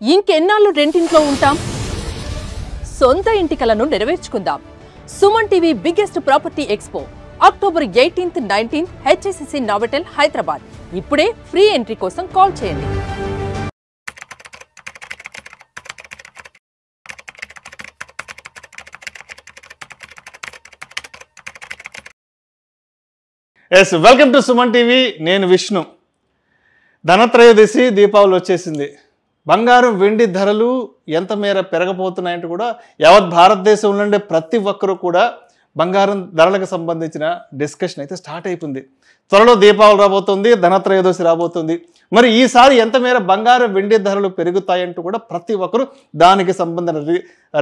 ఇంకెన్నాళ్ళు రెంటింట్లో ఉంటాం? సొంత ఇంటి కలను నెరవేర్చుకుందాం. Suman TV biggest property expo October 18th, 19th HSCC Novotel Hyderabad. ఇప్పుడే ఫ్రీ ఎంట్రీ కోసం కాల్ చేయండి. Welcome to Suman TV. నేను విష్ణు. ధనత్రయోదశి దీపావళి వచ్చేసింది. బంగారం వెండి ధరలు ఎంత మేర పెరగబోతున్నాయంటే కూడా యావత్ భారతదేశంలో ఉండే ప్రతి ఒక్కరూ కూడా బంగారం ధరలకు సంబంధించిన డిస్కషన్ అయితే స్టార్ట్ అయిపోయింది. త్వరలో దీపావళి రాబోతుంది, ధనత్రయోదశి రాబోతుంది. మరి ఈసారి ఎంత మేర బంగారం వెండి ధరలు పెరుగుతాయంటూ కూడా ప్రతి ఒక్కరు దానికి సంబంధించిన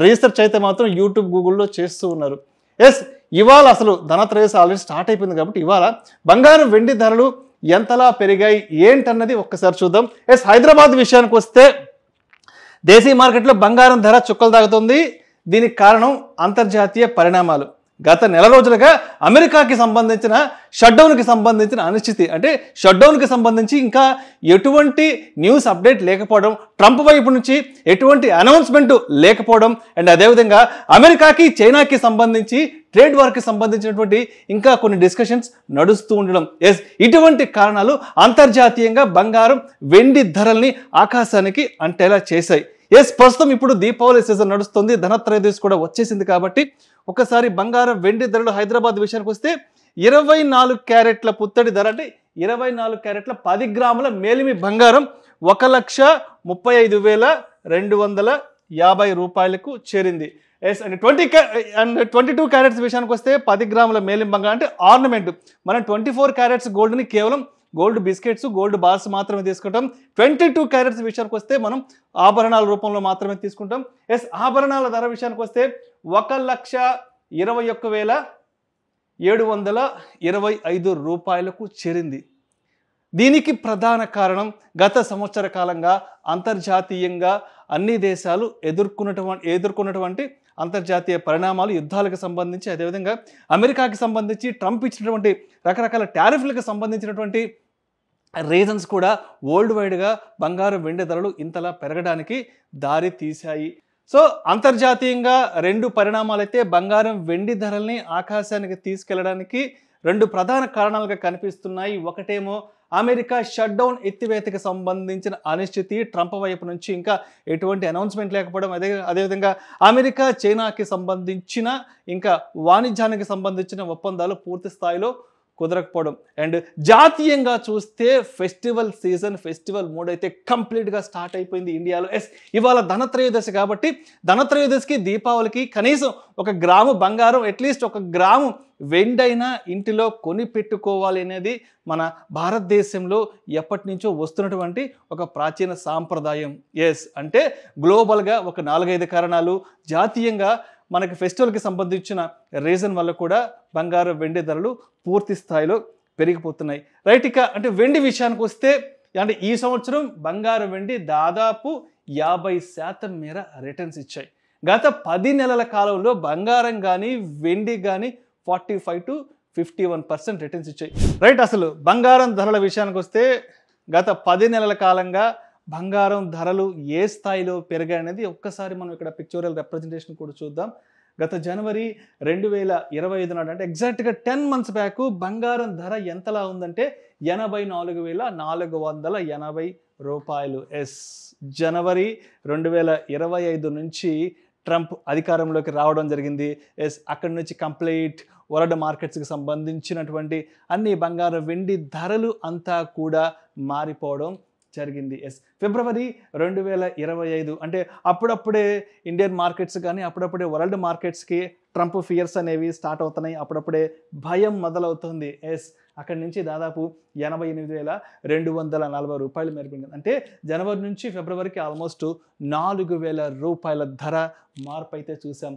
రీసెర్చ్ అయితే మాత్రం యూట్యూబ్, గూగుల్లో చేస్తూ ఉన్నారు. ఇవాళ అసలు ధనత్రయోదశి ఆల్రెడీ స్టార్ట్ అయిపోయింది కాబట్టి ఇవాళ బంగారం వెండి ధరలు ఎంతలా పెరిగాయి ఏంటన్నది ఒక్కసారి చూద్దాం. హైదరాబాద్ విషయానికి వస్తే దేశీయ మార్కెట్లో బంగారం ధర చుక్కలు తాగుతుంది. దీనికి కారణం అంతర్జాతీయ పరిణామాలు. గత నెల రోజులుగా అమెరికాకి సంబంధించిన షట్డౌన్కి సంబంధించిన అనిశ్చితి, అంటే షట్డౌన్కి సంబంధించి ఇంకా ఎటువంటి న్యూస్ అప్డేట్ లేకపోవడం, ట్రంప్ వైపు నుంచి ఎటువంటి అనౌన్స్మెంట్ లేకపోవడం, అండ్ అదేవిధంగా అమెరికాకి చైనాకి సంబంధించి ట్రేడ్ వార్కి సంబంధించినటువంటి ఇంకా కొన్ని డిస్కషన్స్ నడుస్తూ ఉండడం. ఇటువంటి కారణాలు అంతర్జాతీయంగా బంగారం వెండి ధరల్ని ఆకాశానికి అంటేలా చేశాయి. ప్రస్తుతం ఇప్పుడు దీపావళి సీజన్ నడుస్తుంది, ధనత్రయోదశి కూడా వచ్చేసింది కాబట్టి ఒకసారి బంగారం వెండి ధరలు హైదరాబాద్ విషయానికి వస్తే 24 క్యారెట్ల పుత్తడి ధర, అంటే 24 క్యారెట్ల 10 గ్రాముల మేలిమి బంగారం 1,32,250 రూపాయలకు చేరింది. అండ్ 22 క్యారెట్స్ విషయానికి వస్తే 10 గ్రాముల మేలిమి బంగారం అంటే ఆర్నమెంట్. మనం 24 క్యారెట్స్ గోల్డ్ని కేవలం గోల్డ్ బిస్కెట్స్, గోల్డ్ బాల్స్ మాత్రమే తీసుకుంటాం. 22 క్యారెట్స్ విషయానికి వస్తే మనం ఆభరణాల రూపంలో మాత్రమే తీసుకుంటాం. ఆభరణాల ధర విషయానికి వస్తే 1,21,725 రూపాయలకు చేరింది. దీనికి ప్రధాన కారణం గత సంవత్సర కాలంగా అంతర్జాతీయంగా అన్ని దేశాలు ఎదుర్కొన్నటువంటి అంతర్జాతీయ పరిణామాలు, యుద్ధాలకు సంబంధించి, అదేవిధంగా అమెరికాకి సంబంధించి ట్రంప్ ఇచ్చినటువంటి రకరకాల టారిఫ్లకు సంబంధించినటువంటి రీజన్స్ కూడా వరల్డ్ వైడ్గా బంగారం వెండి ధరలు ఇంతలా పెరగడానికి దారి తీశాయి. అంతర్జాతీయంగా రెండు పరిణామాలు అయితే బంగారం వెండి ధరల్ని ఆకాశానికి తీసుకెళ్లడానికి రెండు ప్రధాన కారణాలుగా కనిపిస్తున్నాయి. ఒకటేమో అమెరికా షట్డౌన్ ఎత్తివేతకు సంబంధించిన అనిశ్చితి, ట్రంప్ వైపు నుంచి ఇంకా ఎటువంటి అనౌన్స్మెంట్ లేకపోవడం, అదేవిధంగా అమెరికా చైనాకి సంబంధించిన ఇంకా వాణిజ్యానికి సంబంధించిన ఒప్పందాలు పూర్తి స్థాయిలో కుదరకపోవడం. అండ్ జాతీయంగా చూస్తే ఫెస్టివల్ సీజన్, ఫెస్టివల్ మూడ్ అయితే కంప్లీట్గా స్టార్ట్ అయిపోయింది ఇండియాలో. ఇవాళ ధనత్రయోదశి కాబట్టి ధనత్రయోదశికి, దీపావళికి కనీసం 1 గ్రాము బంగారం, అట్లీస్ట్ 1 గ్రాము వెండైనా ఇంటిలో కొని పెట్టుకోవాలి అనేది మన భారతదేశంలో ఎప్పటి నుంచో వస్తున్నటువంటి ఒక ప్రాచీన సాంప్రదాయం. అంటే గ్లోబల్గా ఒక 4-5 కారణాలు, జాతీయంగా మనకి ఫెస్టివల్కి సంబంధించిన రీజన్ వల్ల కూడా బంగారం వెండి ధరలు పూర్తి స్థాయిలో పెరిగిపోతున్నాయి. ఇక అంటే వెండి విషయానికి వస్తే, అంటే ఈ సంవత్సరం బంగారం వెండి దాదాపు 50% మేర రిటర్న్స్ ఇచ్చాయి. గత 10 నెలల కాలంలో బంగారం కానీ వెండి కానీ 45 to 51% రిటర్న్స్ ఇచ్చాయి. అసలు బంగారం ధరల విషయానికి వస్తే గత 10 నెలల కాలంగా బంగారం ధరలు ఏ స్థాయిలో పెరిగాయి అనేది ఒక్కసారి మనం ఇక్కడ పిక్చోరియల్ రిప్రజెంటేషన్ కూడా చూద్దాం. గత జనవరి 2025 నాడు, అంటే ఎగ్జాక్ట్గా 10 months బ్యాక్ బంగారం ధర ఎంతలా ఉందంటే 84,480 రూపాయలు. జనవరి 2025 నుంచి ట్రంప్ అధికారంలోకి రావడం జరిగింది. అక్కడి నుంచి కంప్లీట్ వరల్డ్ మార్కెట్స్కి సంబంధించినటువంటి అన్ని బంగారం వెండి ధరలు అంతా కూడా మారిపోవడం జరిగింది. ఫిబ్రవరి 2025, అంటే అప్పుడప్పుడే ఇండియన్ మార్కెట్స్ కానీ అప్పుడప్పుడే వరల్డ్ మార్కెట్స్కి ట్రంప్ ఫియర్స్ అనేవి స్టార్ట్ అవుతున్నాయి, అప్పుడప్పుడే భయం మొదలవుతుంది. అక్కడి నుంచి దాదాపు 88,240 రూపాయలు మెరుగుంది. అంటే జనవరి నుంచి ఫిబ్రవరికి ఆల్మోస్ట్ 4,000 రూపాయల ధర మార్పు అయితే చూసాం.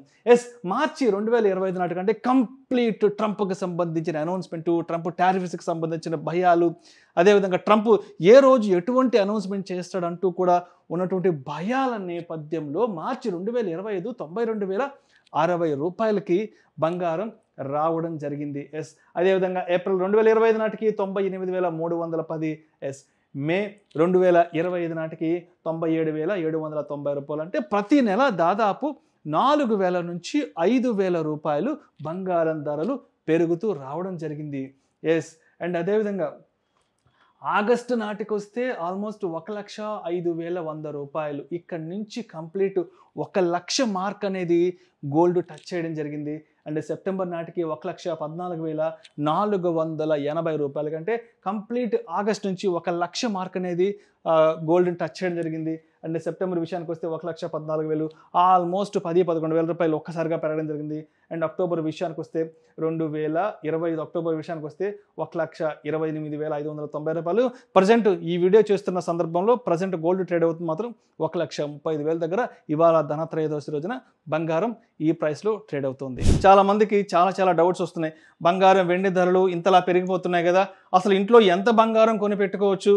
మార్చి 2025 నాటికంటే కంప్లీట్ ట్రంప్కి సంబంధించిన అనౌన్స్మెంట్, ట్రంప్ టారిఫ్స్కి సంబంధించిన భయాలు, అదేవిధంగా ట్రంప్ ఏ రోజు ఎటువంటి అనౌన్స్మెంట్ చేస్తాడంటూ కూడా ఉన్నటువంటి భయాల నేపథ్యంలో మార్చి 2025 92,060 రూపాయలకి బంగారం రావడం జరిగింది. అదేవిధంగా ఏప్రిల్ 2025 నాటికి 98,310. మే 2025 నాటికి 97,790 రూపాయలు. అంటే ప్రతి నెల దాదాపు 4,000 నుంచి 5,000 రూపాయలు బంగారం ధరలు పెరుగుతూ రావడం జరిగింది. ఎస్, అండ్ అదేవిధంగా ఆగస్టు నాటికి వస్తే ఆల్మోస్ట్ 1,05,100 రూపాయలు. ఇక్కడి నుంచి కంప్లీట్ 1,00,000 మార్క్ అనేది గోల్డ్ టచ్ చేయడం జరిగింది. అండ్ సెప్టెంబర్ నాటికి 1,14,480 రూపాయల కంటే కంప్లీట్ ఆగస్ట్ నుంచి 1,00,000 మార్క్ అనేది గోల్డ్ని టచ్ చేయడం జరిగింది. అండ్ సెప్టెంబర్ విషయానికి వస్తే 1,14,000, ఆల్మోస్ట్ 10,000-11,000 రూపాయలు ఒక్కసారిగా పెరగడం జరిగింది. అండ్ అక్టోబర్ విషయానికి వస్తే 2025 అక్టోబర్ విషయానికి వస్తే 1,28,590 రూపాయలు. ప్రజెంట్ ఈ వీడియో చేస్తున్న సందర్భంలో ప్రజెంట్ గోల్డ్ ట్రేడ్ అవుతుంది మాత్రం 1,35,000 దగ్గర ఇవాళ ధనత్రయోదశి రోజున బంగారం ఈ ప్రైస్లో ట్రేడ్ అవుతుంది. చాలా మందికి చాలా డౌట్స్ వస్తున్నాయి. బంగారం వెండి ధరలు ఇంతలా పెరిగిపోతున్నాయి కదా, అసలు ఇంట్లో ఎంత బంగారం కొని పెట్టుకోవచ్చు,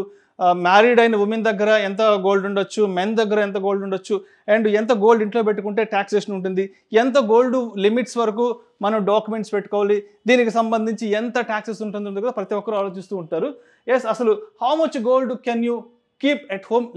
మ్యారీడ్ అయిన ఉమెన్ దగ్గర ఎంత గోల్డ్ ఉండొచ్చు, మెన్ దగ్గర ఎంత గోల్డ్ ఉండొచ్చు, అండ్ ఎంత గోల్డ్ ఇంట్లో పెట్టుకుంటే ట్యాక్సేషన్ ఉంటుంది, ఎంత గోల్డ్ లిమిట్స్ వరకు మనం డాక్యుమెంట్స్ పెట్టుకోవాలి, దీనికి సంబంధించి ఎంత ట్యాక్సెస్ ఉంటుందో కూడా ప్రతి ఒక్కరు ఆలోచిస్తూ ఉంటారు. ఎస్, అసలు how much gold can you keep at home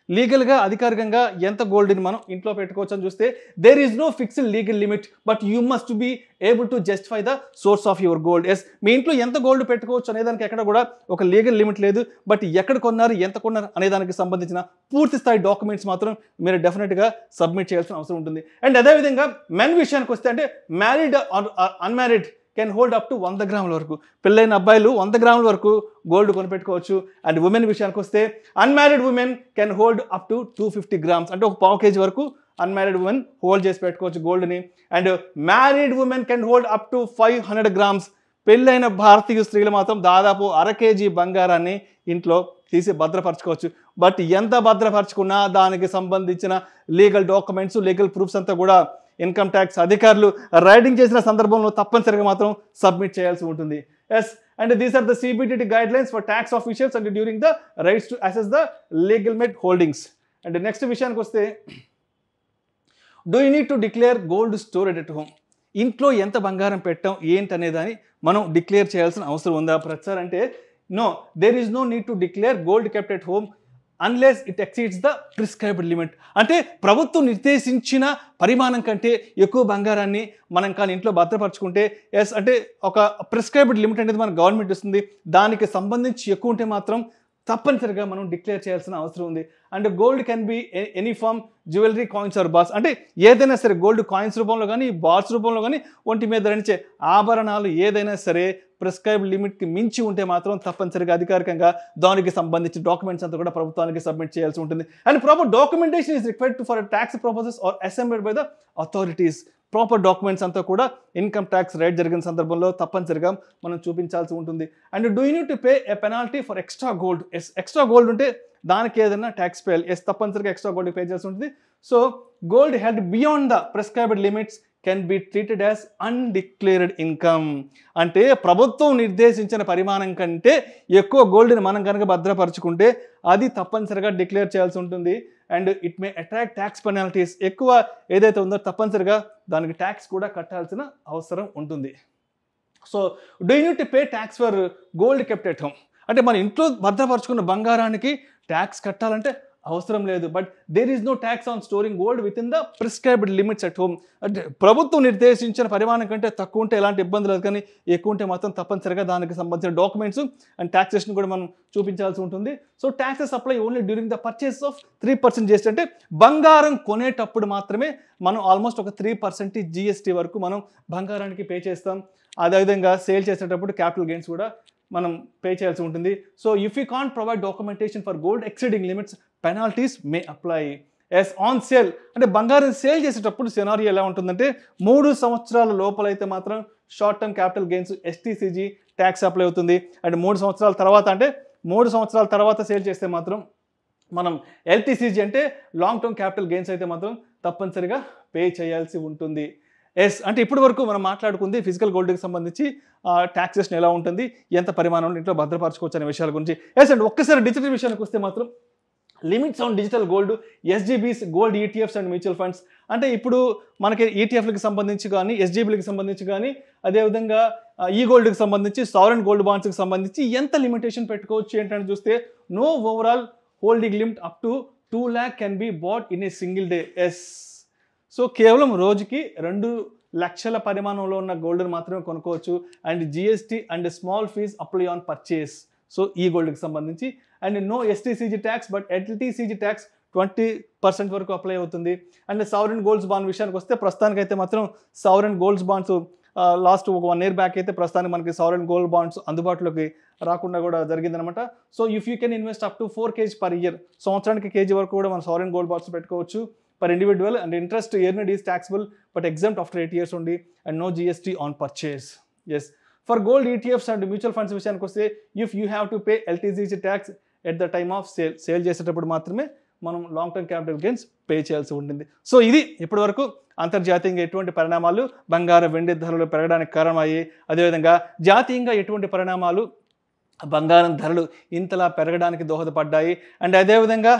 లీగల్గా అధికారికంగా ఎంత గోల్డ్ని మనం ఇంట్లో పెట్టుకోవచ్చు అని చూస్తే there is no fixed legal limit, but you must be able to justify the source of your gold. Yes, మీ ఇంట్లో ఎంత గోల్డ్ పెట్టుకోవచ్చు అనేదానికి ఎక్కడ కూడా ఒక లీగల్ లిమిట్ లేదు, బట్ ఎక్కడ కొన్నారు, ఎంత కొన్నారు అనేదానికి సంబంధించిన పూర్తి స్థాయి డాక్యుమెంట్స్ మాత్రం మీరు డెఫినెట్గా సబ్మిట్ చేయాల్సిన అవసరం ఉంటుంది. అండ్ అదేవిధంగా మెన్ విషయానికి వస్తే అంటే married or unmarried can hold up to 100 గ్రాముల వరకు, పెళ్ళైన అబ్బాయిలు 100 గ్రాముల వరకు గోల్డ్ కొనిపెట్టుకోవచ్చు. అండ్ ఉమెన్ విషయానికి వస్తే unmarried women can hold up to 250 grams, అంటే ఒక 1/2 kg వరకు అన్మ్యారీడ్ ఉమెన్ హోల్డ్ చేసి పెట్టుకోవచ్చు గోల్డ్ని. And married women can hold up to 500 grams. పెళ్ళైన భారతీయ స్త్రీలు మాత్రం దాదాపు 1/2 kg బంగారాన్ని ఇంట్లో తీసి భద్రపరచుకోవచ్చు. బట్ ఎంత భద్రపరచుకున్నా దానికి సంబంధించిన లీగల్ డాక్యుమెంట్స్, లీగల్ ప్రూఫ్స్ అంతా కూడా ఇన్కమ్ ట్యాక్స్ అధికారులు రైడింగ్ చేసిన సందర్భంలో తప్పనిసరిగా మాత్రం సబ్మిట్ చేయాల్సి ఉంటుంది. Yes, and these are the CBDT guidelines for tax officials and during the rights to assess the legal made holdings. And next విషయానికి వస్తే do you need to declare gold stored at home? ఇంట్లో ఎంత బంగారం పెట్టాం ఏంటనేదాన్ని మనం declare చేయాల్సిన అవసరం ఉందా ప్రతిసారి అంటే no, there is no need to declare gold kept at home unless it exceeds the prescribed limit. అంటే ప్రభుత్వం నిర్దేశించిన పరిమాణం కంటే ఎక్కువ బంగారాన్ని మనం కానీ ఇంట్లో భద్రపరచుకుంటే, ఎస్ అంటే ఒక ప్రిస్క్రైబ్డ్ లిమిట్ అనేది మన గవర్నమెంట్ ఇస్తుంది, దానికి సంబంధించి ఎక్కువ ఉంటే మాత్రం తప్పనిసరిగా మనం డిక్లేర్ చేయాల్సిన అవసరం ఉంది. And gold can be any form jewellery, coins or bars, అంటే ఏదైనా సరే గోల్డ్ కాయిన్స్ రూపంలో కానీ బార్స్ రూపంలో కానీ ఒంటి మీద ధరించే ఆభరణాలు ఏదైనా సరే ప్రిస్క్రైబ్డ్ లిమిట్కి మించి ఉంటే మాత్రం తప్పనిసరిగా అధికారికంగా దానికి సంబంధించిన డాక్యుమెంట్స్ అంతా కూడా ప్రభుత్వానికి సబ్మిట్ చేయాల్సి ఉంటుంది. And proper documentation is required for tax purposes or assembled by the authorities. Proper documents అంతా కూడా ఇన్కమ్ ట్యాక్స్ రైట్ జరిగిన సందర్భంలో తప్పనిసరిగా మనం చూపించాల్సి ఉంటుంది. And do you need to pay a penalty for extra gold? Yes, extra gold ఉంటే దానికి ఏదైనా ట్యాక్స్ పేయాలి. ఎస్, తప్పనిసరిగా ఎక్స్ట్రా గోల్డ్ పే చేయాల్సి ఉంటుంది. So gold held beyond the prescribed limits can be treated as undeclared income. అంటే ప్రభుత్వం నిర్దేశించిన పరిమాణం కంటే ఎక్కువ గోల్డ్ని మనం కనుక భద్రపరచుకుంటే అది తప్పనిసరిగా డిక్లేర్ చేయాల్సి ఉంటుంది. And it may attract tax penalties. ఎక్కువ ఏదైతే ఉందో తప్పనిసరిగా దానికి ట్యాక్స్ కూడా కట్టాల్సిన అవసరం ఉంటుంది. So do you need to pay tax for gold kept at home? అంటే మన ఇంట్లో భద్రపరచుకున్న బంగారానికి ట్యాక్స్ కట్టాలంటే అవసరం లేదు. But there is no tax on storing gold within the prescribed limits at home. అంటే ప్రభుత్వం నిర్దేశించిన పరిమాణం కంటే తక్కువ ఉంటే ఎలాంటి ఇబ్బంది లేదు, కానీ ఎక్కువ ఉంటే మాత్రం తప్పనిసరిగా దానికి సంబంధించిన డాక్యుమెంట్స్ అండ్ ట్యాక్సేషన్ కూడా మనం చూపించాల్సి ఉంటుంది. So taxes apply only during the purchase of 3% GST. అంటే బంగారం కొనేటప్పుడు మాత్రమే మనం ఆల్మోస్ట్ ఒక 3% GST వరకు మనం బంగారానికి పే చేస్తాం. అదేవిధంగా సేల్ చేసేటప్పుడు క్యాపిటల్ గెయిన్స్ కూడా మనం పే చేయాల్సి ఉంటుంది. So if you can't provide documentation for gold exceeding limits penalties may apply. Yes, on sale అంటే బంగారం సేల్ చేసేటప్పుడు సినారియో ఎలా ఉంటుందంటే 3 సంవత్సరాల లోపలైతే మాత్రం short term capital gains STCG tax apply అవుతుంది. అండ్ 3 సంవత్సరాల తర్వాత అంటే 3 సంవత్సరాల తర్వాత సేల్ చేస్తే మాత్రం మనం LTCG అంటే లాంగ్ టర్మ్ క్యాపిటల్ గెయిన్స్ అయితే మాత్రం తప్పనిసరిగా పే చేయాల్సి ఉంటుంది. ఎస్, అంటే ఇప్పటి వరకు మనం మాట్లాడుకుంది ఫిజికల్ గోల్డ్కి సంబంధించి ట్యాక్సేషన్ ఎలా ఉంటుంది, ఎంత పరిమాణంలో ఇంట్లో భద్రపరచుకోవచ్చు అనే విషయాల గురించి. ఎస్, అండ్ ఒక్కసారి డిజిటల్ విషయానికి వస్తే మాత్రం limits on digital gold, SGBs, gold ETFs and mutual funds. అంటే ఇప్పుడు మనకి ETFలకి సంబంధించి కానీ SGBలకి సంబంధించి కానీ అదేవిధంగా ఈ గోల్డ్కి సంబంధించి సావరెన్ గోల్డ్ బాండ్స్కి సంబంధించి ఎంత లిమిటేషన్ పెట్టుకోవచ్చు ఏంటంటే చూస్తే no overall holding limit up to 2 lakh can be bought in a single day. Yes, so కేవలం రోజుకి 2 లక్షల పరిమాణంలో ఉన్న గోల్డ్ని మాత్రమే కొనుక్కోవచ్చు. And GST and small fees apply on purchase. So ఈ గోల్డ్కి సంబంధించి and no STCG tax but LTCG tax 20% వరకు అప్లై అవుతుంది. అండ్ సావరెన్ గోల్డ్స్ బాండ్ విషయానికి వస్తే ప్రస్తుతానికైతే మాత్రం సావరెన్ గోల్డ్స్ బాండ్స్ లాస్ట్ ఒక 1 year బ్యాక్ అయితే ప్రస్తుతానికి మనకి సావరెన్ గోల్డ్ బాండ్స్ అందుబాటులోకి రాకుండా కూడా జరిగిందనమాట. So if you can invest up to 4 kg per year, సంవత్సరానికి కేజీ వరకు కూడా మనం సావరెన్ గోల్డ్ బాండ్స్ పెట్టుకోవచ్చు per individual. And interest earned is taxable but exempt after 8 years only and no GST on purchase. Yes, for gold ETFs and mutual funds విషయానికి వస్తే if you have to pay LTCG tax at the time of sale చేసేటప్పుడు మాత్రమే మనం long term capital gains pay చేయాల్సి ఉంటుంది. So ఇది ఇప్పటివరకు అంతర్జాతీయంగా ఎటువంటి పరిణామాలు బంగారం వెండి ధరలు పెరగడానికి కారణమయ్యాయి, అదేవిధంగా జాతీయంగా ఎటువంటి పరిణామాలు బంగారం ధరలు ఇంతలా పెరగడానికి దోహదపడ్డాయి. అండ్ అదేవిధంగా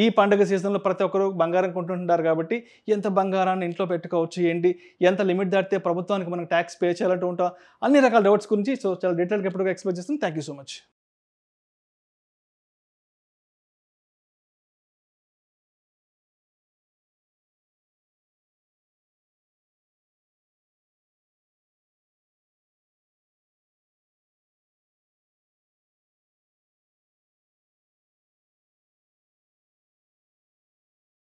ఈ పండుగ సీజన్లో ప్రతి ఒక్కరు బంగారం కొంటుంటారు కాబట్టి ఎంత బంగారాన్ని ఇంట్లో పెట్టుకోవచ్చు ఏంటి, ఎంత లిమిట్ దాటితే ప్రభుత్వానికి మనం ట్యాక్స్ పే చేయాలంటూ ఉంటాం, అన్ని రకాల డౌట్స్ గురించి సో చాలా డీటెయిల్గా ఎప్పటికీ ఎక్స్ప్లెయిన్ చేస్తాను. Thank you so much.